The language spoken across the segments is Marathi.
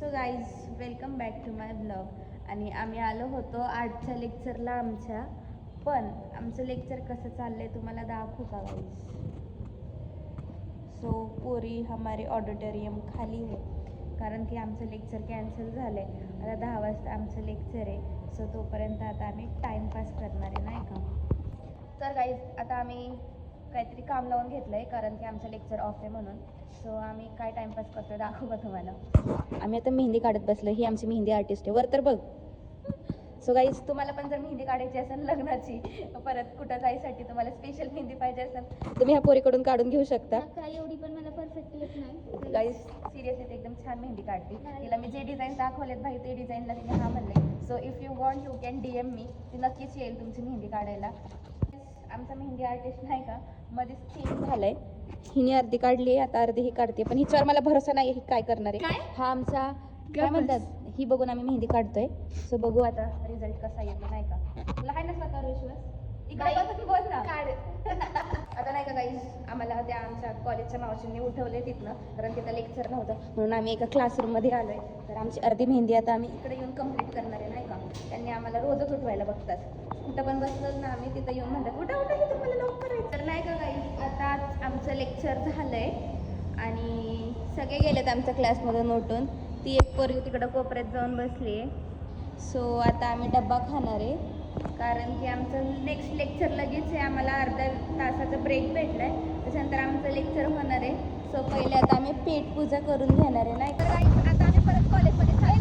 So guys welcome back to my blog. आणि आम्ही आलो होतो आर्टच्या लेक्चरला आमच्या. पण आमचं लेक्चर कसं चाललंय तुम्हाला दाखवू का गाईज. सो पोरी हमारे ऑडिटोरियम खाली है कारण की आमचं लेक्चर कॅन्सल झालं आहे. आता 10 वाजता आमचं लेक्चर आहे. सो तोपर्यंत आता आम्ही टाईमपास करणार आहे नाही का. तर गाईज आता आम्ही काहीतरी काम लावून घेतलं आहे कारण की आमचं लेक्चर ऑफ आहे म्हणून. सो आम्ही काय टाईमपास करतोय दाखवू का तुम्हाला. आम्ही आता मेहंदी काढत बसलो. ही आमची मेहंदी आर्टिस्ट आहे. वर तर बघ. सो गाईज तुम्हाला पण जर मेहंदी काढायची असेल लग्नाची परत कुठं जायसाठी तुम्हाला स्पेशल मेहंदी पाहिजे असेल तुम्ही ह्या पोरीकडून काढून घेऊ शकता. काय एवढी पण मला परफेक्ट येत नाही गाईज सिरियसली ते एकदम छान मेहंदी काढते. तिला मी जे डिझाईन दाखवलेत भाई ते डिझाईनला तिने हा म्हणले. So if you want you can DM मी. ती नक्कीच येईल तुमची मेहंदी काढायला. आमचा मेहंदी आर्टिस्ट नाही का मध्येच चेंज झालंय. हिने अर्धी काढली आता अर्धी ही काढते. पण हिच्यावर मला भरोसा नाही ही काय करणार आहे. हा आमचा काय म्हणतात ही बघून आम्ही मेहंदी काढतोय. सो बघू आता रिझल्ट कसा येतो नाही का. तुला आहे ना स्वतःवर विश्वास. इकडे बघ बोल ना आता नाही का गाईज आम्हाला त्या आमच्या कॉलेजच्या मावशींनी उठवले तिथनं कारण तिथं लेक्चर नव्हतं म्हणून आम्ही एका क्लासरूममध्ये आलोय. तर आमची अर्धी मेहंदी आता आम्ही इकडे येऊन कंप्लीट करणार आहे नाही का. त्यांनी आम्हाला रोजच उठवायला बघतात. कुठं पण बसलं ना आम्ही तिथं येऊन म्हणतात उठा उठा की तुम्हाला लवकर करायचं. तर नाही का गाईज आता आमचं लेक्चर झालंय आणि सगळे गेलेत आमच्या क्लासमधून उठून. ती एक पोरगी तिकडं कोपऱ्यात जाऊन बसली आहे. सो आता आम्ही डब्बा खाणार आहे कारण की आमचं नेक्स्ट लेक्चर लगेच आहे. आम्हाला अर्ध्या तासाचा ब्रेक भेटला आहे त्याच्यानंतर आमचं लेक्चर होणार आहे. सो पहिले आता आम्ही पेट पूजा करून घेणार आहे नाही तर आता आम्ही परत कॉलेजमध्ये बाहेर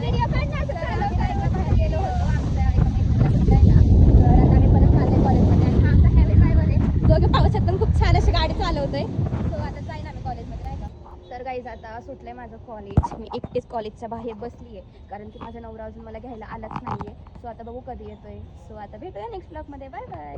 गेलो होतो आमच्या तर आता आम्ही परत चाललोय कॉलेजमध्ये. आणि हा आमचा हेवी ड्रायव्हर आहे. दोघे पावसात पण खूप छान अशी गाडी चालवतोय. सो आता जाईन आम्ही कॉलेजमध्ये नाही का. तर गाईज आता सुटलंय माझं कॉलेज. मी एकटेच कॉलेजच्या बाहेर बसली आहे कारण की माझा नवरा अजून मला घ्यायला आलाच नाही आहे. सो आता बघू कधी येतोय. सो आता भेटूया नेक्स्ट ब्लॉगमध्ये. Bye bye.